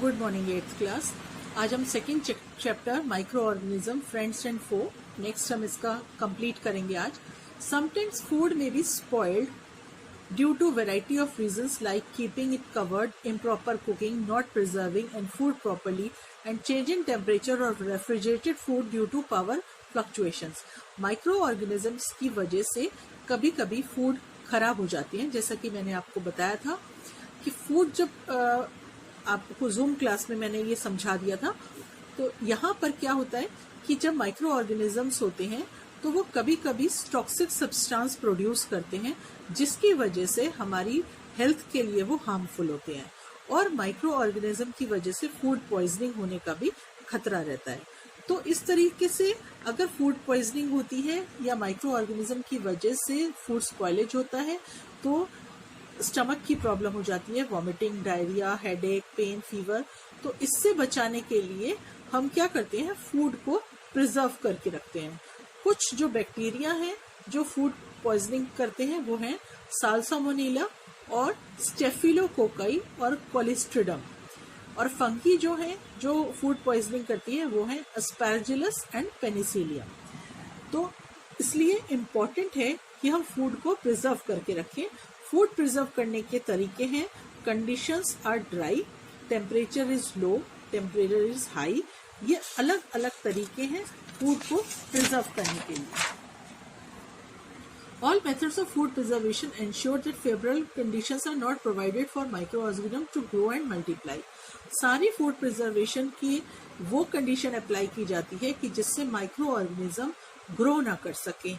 Good morning 8th class. आज हम second chapter microorganism friends and foe next हम इसका कंप्लीट करेंगे आज। समटाइम्स फूड में be spoiled due to variety of reasons like keeping it covered, improper cooking, not preserving and food properly, and changing temperature of refrigerated food due to power fluctuations। Micro organisms की वजह से कभी कभी food खराब हो जाती है। जैसा कि मैंने आपको बताया था कि फूड जब आपको जूम क्लास में मैंने ये समझा दिया था, तो यहाँ पर क्या होता है कि जब माइक्रो ऑर्गेनिजम्स होते हैं तो वो कभी कभी टॉक्सिक सब्सटेंस प्रोड्यूस करते हैं, जिसकी वजह से हमारी हेल्थ के लिए वो हार्मफुल होते हैं, और माइक्रो ऑर्गेनिज्म की वजह से फूड पॉइजनिंग होने का भी खतरा रहता है। तो इस तरीके से अगर फूड पॉइजनिंग होती है या माइक्रो ऑर्गेनिज्म की वजह से फूड स्पॉइलेज होता है तो स्टमक की प्रॉब्लम हो जाती है, vomiting, diarrhoea, headache, pain, fever. तो इससे बचाने के लिए हम क्या करते हैं, फूड को प्रिजर्व करके रखते हैं। कुछ जो बैक्टीरिया हैं जो फूड पॉइजनिंग करते हैं वो हैं साल्सामोनेला और स्टेफिलोकोकाई और कोलिस्ट्रिडम, और फंगी जो है जो फूड पॉइजनिंग करती है वो है अस्पैरजिलस एंड पेनिसिलियम। तो इसलिए इम्पॉर्टेंट है कि हम फूड को प्रिजर्व करके रखें। फूड प्रिजर्व करने के तरीके हैं, conditions are dry, temperature is low, temperature is high. ये अलग अलग तरीके हैं फूड को प्रिजर्व करने के लिए। All methods of food preservation ensure that favorable conditions are not provided for microorganisms to grow and multiply। सारी फूड प्रिजर्वेशन की वो कंडीशन अप्लाई की जाती है कि जिससे माइक्रो ऑर्गेनिज्म ग्रो ना कर सके।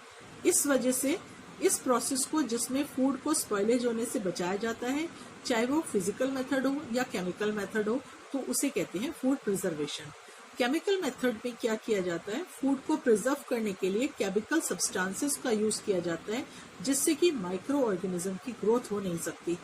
इस वजह से इस प्रोसेस को, जिसमें फूड को स्पॉइलेज होने से बचाया जाता है, चाहे वो फिजिकल मेथड हो या केमिकल मेथड हो, तो उसे कहते हैं फूड प्रिजर्वेशन। केमिकल मेथड में क्या किया जाता है, फूड को प्रिजर्व करने के लिए केमिकल सब्सटेंसेस का यूज किया जाता है, जिससे कि माइक्रो ऑर्गेनिज्म की ग्रोथ हो नहीं सकती।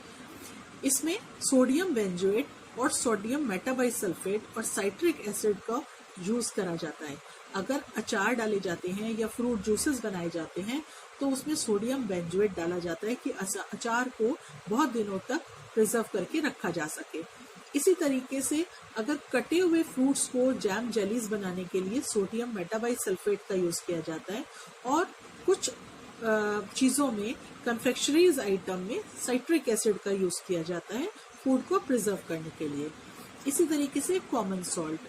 इसमें सोडियम बेंजोएट और सोडियम मेटाबाइसल्फेट और साइट्रिक एसिड का यूज करा जाता है। अगर अचार डाले जाते हैं या फ्रूट जूसेस बनाए जाते हैं तो उसमें सोडियम बेंजोएट डाला जाता है कि अचार को बहुत दिनों तक प्रिजर्व करके रखा जा सके। इसी तरीके से अगर कटे हुए फ्रूट्स को जैम जेलीज बनाने के लिए सोडियम मेटाबाइसल्फेट का यूज किया जाता है, और कुछ चीजों में, कन्फेक्शनरीज आइटम में साइट्रिक एसिड का यूज किया जाता है फूड को प्रिजर्व करने के लिए। इसी तरीके से कॉमन सॉल्ट,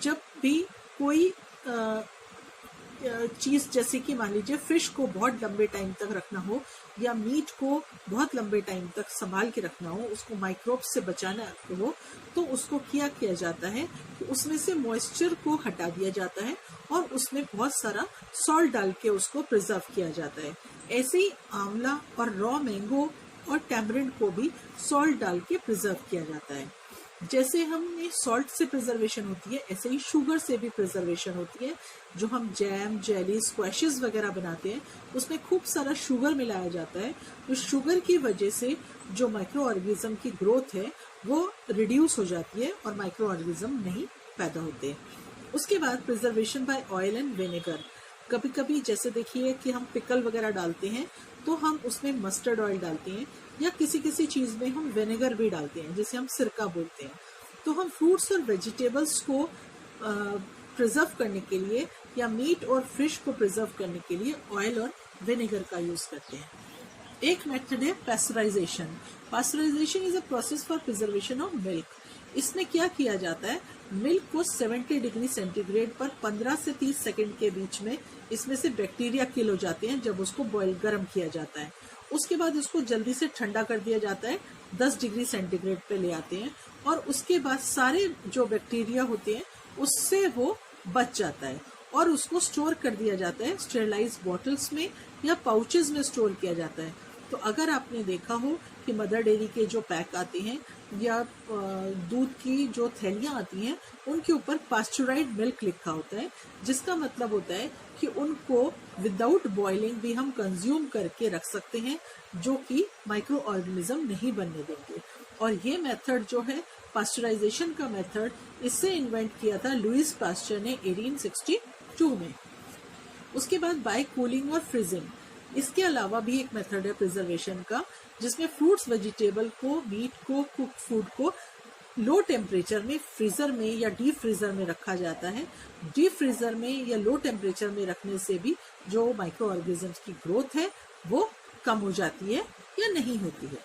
जब भी कोई चीज, जैसे कि मान लीजिए फिश को बहुत लंबे टाइम तक रखना हो या मीट को बहुत लंबे टाइम तक संभाल के रखना हो, उसको माइक्रोब से बचाना हो, तो उसको क्या किया जाता है कि उसमें से मॉइस्चर को हटा दिया जाता है और उसमें बहुत सारा सॉल्ट डाल के उसको प्रिजर्व किया जाता है। ऐसे ही आंवला और रॉ मैंगो और टैमरिंड को भी सॉल्ट डाल के प्रिजर्व किया जाता है। जैसे हमें सॉल्ट से प्रिजर्वेशन होती है, ऐसे ही शुगर से भी प्रिजर्वेशन होती है। जो हम जैम, जेली, स्क्वैशेस वगैरह बनाते हैं उसमें खूब सारा शुगर मिलाया जाता है। तो शुगर की वजह से जो माइक्रो ऑर्गेनिज्म की ग्रोथ है वो रिड्यूस हो जाती है और माइक्रो ऑर्गेनिज्म नहीं पैदा होते। उसके बाद preservation by oil and vinegar. कभी कभी जैसे देखिए कि हम पिकल वगैरह डालते हैं तो हम उसमें मस्टर्ड ऑयल डालते हैं, या किसी किसी चीज में हम विनेगर भी डालते हैं, जिसे हम सिरका बोलते हैं। तो हम फ्रूट्स और वेजिटेबल्स को प्रिजर्व करने के लिए या मीट और फिश को प्रिजर्व करने के लिए ऑयल और विनेगर का यूज करते हैं। एक मेथड है pasteurisation. Pasteurisation is a process for preservation of milk. इसमें क्या किया जाता है, मिल्क को 70 डिग्री सेंटीग्रेड पर 15 से 30 सेकंड के बीच में इसमें से बैक्टीरिया किल हो जाते हैं जब उसको बॉयल गर्म किया जाता है। उसके बाद उसको जल्दी से ठंडा कर दिया जाता है, 10 डिग्री सेंटीग्रेड पे ले आते हैं, और उसके बाद सारे जो बैक्टीरिया होते हैं उससे वो बच जाता है और उसको स्टोर कर दिया जाता है स्टेरलाइज बॉटल्स में या पाउचेस में स्टोर किया जाता है। तो अगर आपने देखा हो कि मदर डेयरी के जो पैक आते हैं या दूध की जो थैलियां आती हैं उनके ऊपर पास्चराइज्ड मिल्क लिखा होता है, जिसका मतलब होता है कि उनको विदाउट बॉइलिंग भी हम कंज्यूम करके रख सकते हैं, जो कि माइक्रो ऑर्गेनिज्म नहीं बनने देंगे। और ये मेथड जो है पास्चराइजेशन का मेथड, इससे इन्वेंट किया था लुइस पास्चर ने 1862 में। उसके बाद बाय कूलिंग और फ्रीजिंग। इसके अलावा भी एक मेथड है प्रिजर्वेशन का, जिसमें फ्रूट्स, वेजिटेबल को, मीट को, कुक फूड को लो टेम्परेचर में फ्रीजर में या डीप फ्रीजर में रखा जाता है। डीप फ्रीजर में या लो टेम्परेचर में रखने से भी जो माइक्रो ऑर्गेनिजम्स की ग्रोथ है वो कम हो जाती है या नहीं होती है।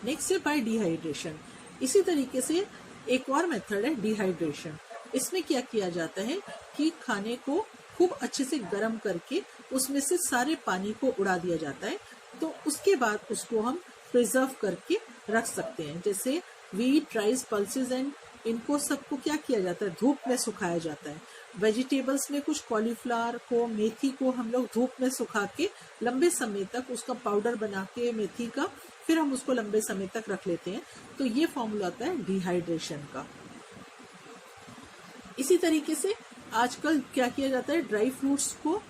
नेक्स्ट है बाय डिहाइड्रेशन। इसी तरीके से एक और मेथड है डिहाइड्रेशन। इसमें क्या किया जाता है कि खाने को खूब अच्छे से गर्म करके उसमें से सारे पानी को उड़ा दिया जाता है, तो उसके बाद उसको हम प्रिजर्व करके रख सकते हैं। जैसे व्हीट, राइस, पल्सेस एंड इनको सबको क्या किया जाता है, धूप में सुखाया जाता है। वेजिटेबल्स में कुछ कॉलीफ्लावर को, मेथी को हम लोग धूप में सुखा के लंबे समय तक उसका पाउडर बना के मेथी का, फिर हम उसको लंबे समय तक रख लेते हैं। तो ये फॉर्मूला होता है डिहाइड्रेशन का। इसी तरीके से आजकल क्या किया जाता है, ड्राई फ्रूट्स को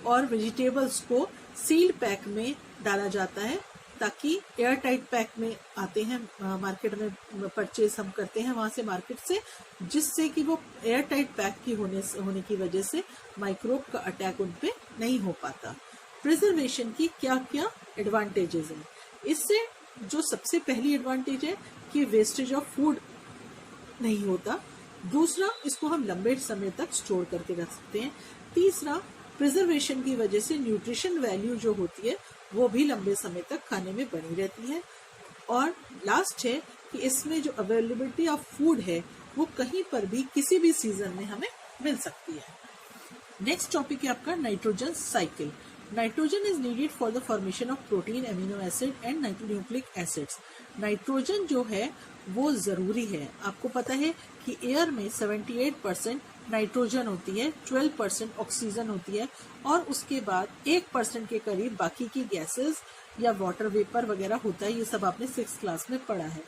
और वेजिटेबल्स को सील्ड पैक में डाला जाता है, ताकि एयर टाइट पैक में आते हैं मार्केट में, परचेज हम करते हैं वहां से मार्केट से, जिससे कि वो एयर टाइट पैक की होने की वजह से माइक्रोब का अटैक उन पे नहीं हो पाता। प्रिजर्वेशन की क्या क्या एडवांटेजेस हैं? इससे जो सबसे पहली एडवांटेज है कि वेस्टेज ऑफ फूड नहीं होता। दूसरा, इसको हम लंबे समय तक स्टोर करके रख सकते हैं। तीसरा, प्रिजर्वेशन की वजह से न्यूट्रिशन वैल्यू जो होती है वो भी लंबे समय तक खाने में बनी रहती है। और लास्ट है कि इसमें जो अवेलेबिलिटी ऑफ फूड है वो कहीं पर भी किसी भी सीजन में हमें मिल सकती है। नेक्स्ट टॉपिक है आपका nitrogen cycle. Nitrogen is needed for the formation of protein, amino acid and nitronucleic acids. Nitrogen जो है वो जरूरी है। आपको पता है कि एयर में 78% नाइट्रोजन होती है, 12% ऑक्सीजन होती है, और उसके बाद 1% के करीब बाकी की गैसेस या वाटर वेपर वगैरह होता है। ये सब आपने 6th क्लास में पढ़ा है।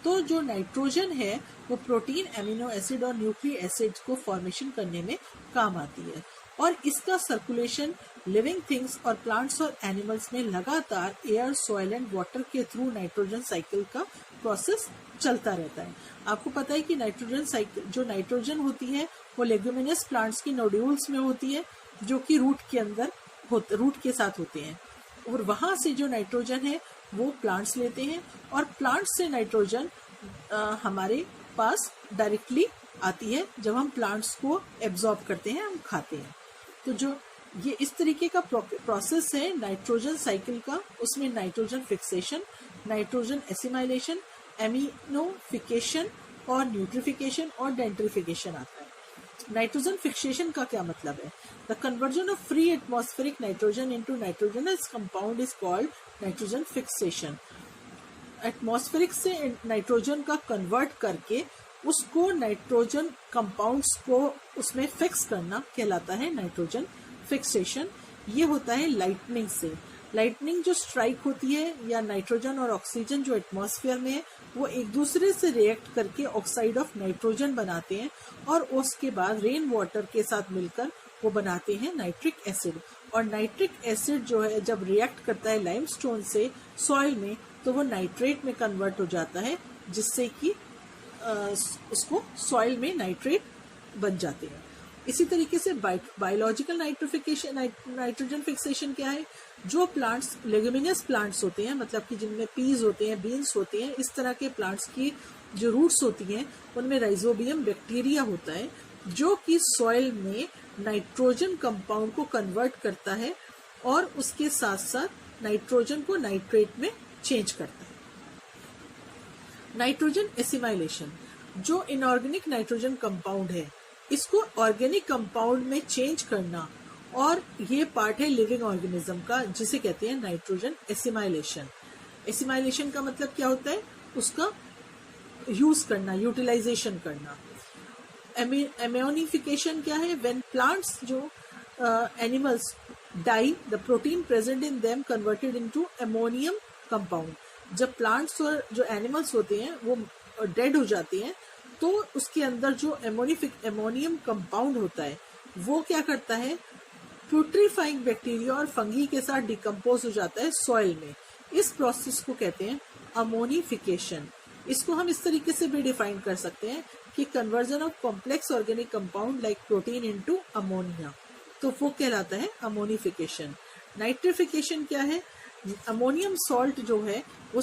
तो जो नाइट्रोजन है वो प्रोटीन, एमिनो एसिड और न्यूक्लिक एसिड को फॉर्मेशन करने में काम आती है, और इसका सर्कुलेशन लिविंग थिंग्स और प्लांट्स और एनिमल्स में लगातार एयर, सॉइल एंड वाटर के थ्रू नाइट्रोजन साइकिल का प्रोसेस चलता रहता है। आपको पता है कि नाइट्रोजन साइकिल, जो नाइट्रोजन होती है वो लेग्यूमिनस प्लांट्स की नोड्यूल्स में होती है, जो कि रूट के अंदर रूट के साथ होते हैं, और वहां से जो नाइट्रोजन है वो प्लांट्स लेते हैं, और प्लांट्स से नाइट्रोजन हमारे पास डायरेक्टली आती है जब हम प्लांट्स को एब्जॉर्ब करते हैं, हम खाते हैं। तो जो ये इस तरीके का प्रोसेस है नाइट्रोजन साइकिल का, उसमें नाइट्रोजन फिक्सेशन, नाइट्रोजन एसिमाइलेशन, एमिनोफिकेशन और न्यूट्रिफिकेशन और डेंट्रिफिकेशन आता है। नाइट्रोजन फिक्सेशन का क्या मतलब है? The conversion of free atmospheric nitrogen into nitrogenous compound is called nitrogen fixation. Atmospheric से नाइट्रोजन का कन्वर्ट करके उसको नाइट्रोजन कंपाउंड्स को उसमें फिक्स करना कहलाता है नाइट्रोजन फिक्सेशन। ये होता है लाइटनिंग से। लाइटनिंग जो स्ट्राइक होती है, या नाइट्रोजन और ऑक्सीजन जो एटमॉस्फेयर में है वो एक दूसरे से रिएक्ट करके ऑक्साइड ऑफ नाइट्रोजन बनाते हैं, और उसके बाद रेन वाटर के साथ मिलकर वो बनाते हैं नाइट्रिक एसिड। और नाइट्रिक एसिड जो है जब रिएक्ट करता है लाइमस्टोन से सॉइल में, तो वो नाइट्रेट में कन्वर्ट हो जाता है, जिससे कि उसको सॉइल में नाइट्रेट बन जाते हैं। इसी तरीके से बायोलॉजिकल नाइट्रोजन फिक्सेशन क्या है? जो प्लांट्स लेग्यूमिनस प्लांट्स होते हैं, मतलब कि जिनमें पीज होते हैं, बीन्स होते हैं, इस तरह के प्लांट्स की जो रूट्स होती हैं उनमें राइजोबियम बैक्टीरिया होता है, जो कि सॉइल में नाइट्रोजन कंपाउंड को कन्वर्ट करता है और उसके साथ साथ नाइट्रोजन को नाइट्रेट में चेंज करता है। नाइट्रोजन एसिमाइलेशन, जो इनऑर्गेनिक नाइट्रोजन कंपाउंड है इसको ऑर्गेनिक कंपाउंड में चेंज करना, और ये पार्ट है लिविंग ऑर्गेनिज्म का, जिसे कहते हैं नाइट्रोजन एसिमाइलेशन। एसिमाइलेशन का मतलब क्या होता है? उसका यूज करना, यूटिलाइजेशन करना। एमोनिफिकेशन क्या है? व्हेन प्लांट्स जो animals die, the protein present in them converted into ammonium compound. जब प्लांट्स और जो एनिमल्स होते हैं वो डेड हो जाते हैं, तो उसके अंदर जो अमोनियम कंपाउंड होता है वो क्या करता है? प्यूट्रीफाइंग बैक्टीरिया और फंगी के साथ डिकम्पोज हो जाता है सॉइल में। इस प्रोसेस को कहते हैं अमोनिफिकेशन। इसको हम इस तरीके से भी डिफाइन कर सकते हैं कि conversion of complex organic compound like protein into ammonia, तो वो कहलाता है अमोनिफिकेशन। नाइट्रिफिकेशन क्या है? अमोनियम सॉल्ट जो है वो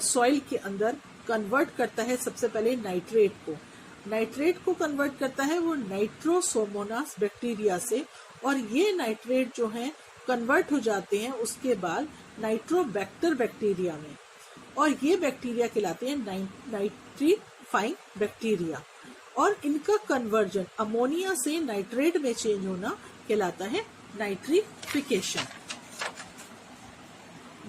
सॉइल के अंदर कन्वर्ट करता है सबसे पहले नाइट्रेट को कन्वर्ट करता है वो नाइट्रोसोमोनास बैक्टीरिया से, और ये नाइट्रेट जो है कन्वर्ट हो जाते हैं उसके बाद नाइट्रोबैक्टर बैक्टीरिया में, और ये बैक्टीरिया कहलाते हैं नाइट्रीफाइंग बैक्टीरिया, और इनका कन्वर्जन अमोनिया से नाइट्रेट में चेंज होना कहलाता है नाइट्रिफिकेशन।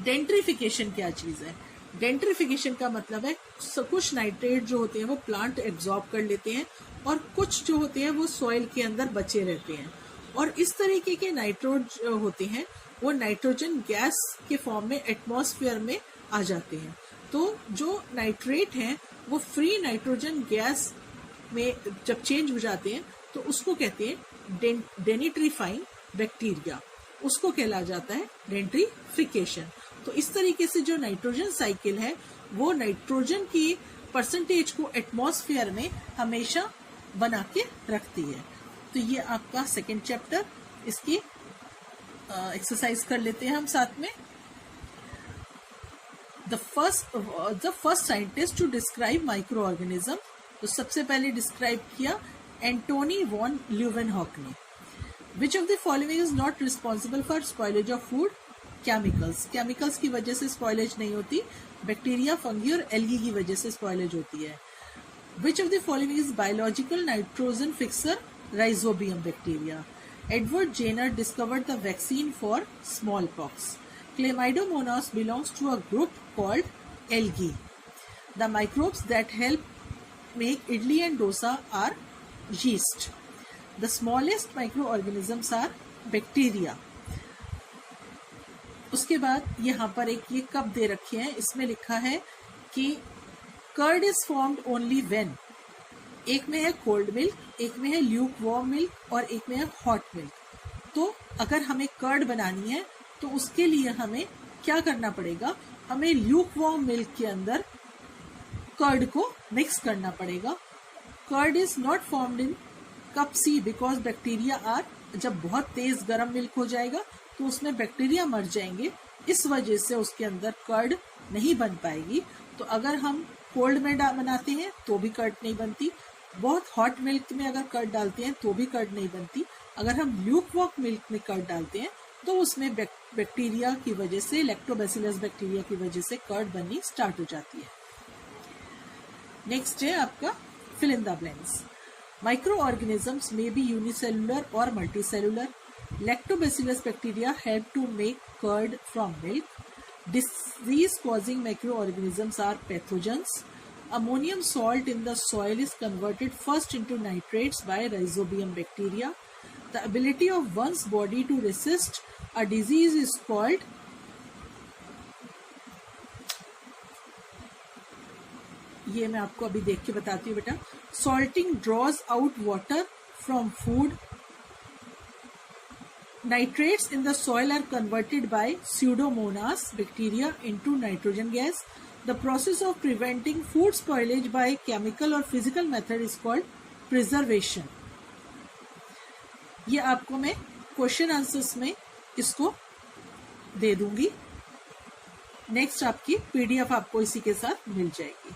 डेंट्रिफिकेशन क्या चीज है? डेंट्रिफिकेशन का मतलब है कुछ नाइट्रेट जो होते हैं वो प्लांट एब्जॉर्ब कर लेते हैं और कुछ जो होते हैं वो सॉइल के अंदर बचे रहते हैं, और इस तरीके के नाइट्रोज होते हैं वो नाइट्रोजन गैस के फॉर्म में एटमॉस्फेयर में आ जाते हैं। तो जो नाइट्रेट हैं वो फ्री नाइट्रोजन गैस में जब चेंज हो जाते हैं तो उसको कहते हैं डेनिट्रीफाइंग बैक्टीरिया, उसको कहला जाता है डेंट्रिफिकेशन। तो इस तरीके से जो नाइट्रोजन साइकिल है वो नाइट्रोजन की परसेंटेज को एटमॉस्फेयर में हमेशा बना के रखती है। तो ये आपका सेकेंड चैप्टर, इसकी एक्सरसाइज कर लेते हैं हम साथ में। The first scientist to describe microorganism, तो सबसे पहले डिस्क्राइब किया एंटोनी वॉन ल्यूवेनहॉक ने। Which of the following is not responsible for spoilage of food? Chemicals की वजह से स्पॉइलेज नहीं होती, बैक्टीरिया, फंगी और एल्गी की वजह से स्पॉइलेज होती है। Which of the following is biological nitrogen fixer? Rhizobium bacteria. Edward Jenner discovered the vaccine for smallpox. Chlamydomonas belongs to a group called algae. The microbes that help make idli and dosa are yeast. The smallest microorganisms are bacteria. उसके बाद यहाँ पर एक ये cup दे रखे हैं, इसमें लिखा है कि curd is formed only when, एक में है कोल्ड मिल्क, एक में है ल्यूक वार्म मिल्क और एक में है हॉट मिल्क। तो अगर हमें कर्ड बनानी है तो उसके लिए हमें क्या करना पड़ेगा? हमें ल्यूक वार्म मिल्क के अंदर कर्ड को मिक्स करना पड़ेगा। Curd is not formed in cup C because bacteria are, जब बहुत तेज गर्म मिल्क हो जाएगा तो उसमें बैक्टीरिया मर जाएंगे, इस वजह से उसके अंदर कर्ड नहीं बन पाएगी। तो अगर हम कोल्ड में बनाते हैं तो भी कर्ड नहीं बनती, बहुत हॉट मिल्क में अगर कर्ड डालते हैं तो भी कर्ड नहीं बनती, अगर हम ल्यूक वार्म मिल्क में कर्ड डालते हैं तो उसमें बैक्टीरिया की वजह से, लैक्टोबैसिलस बैक्टीरिया की वजह से कर्ड बननी स्टार्ट हो जाती है। नेक्स्ट है आपका fill in the blanks. Microorganisms में बी यूनिसेलुलर और multicellular. Lactobacillus bacteria help to make curd from milk. Disease causing microorganisms are pathogens. Ammonium salt in the soil is converted first into nitrates by rhizobium bacteria. The ability of one's body to resist a disease is called ये मैं आपको अभी देख के बताती हूँ बेटा। Salting draws out water from food. Nitrates in the soil are converted by Pseudomonas bacteria into nitrogen gas. The process of preventing food spoilage by chemical or physical method is called preservation. ये आपको मैं question answers में इसको दे दूंगी। Next आपकी PDF आपको इसी के साथ मिल जाएगी।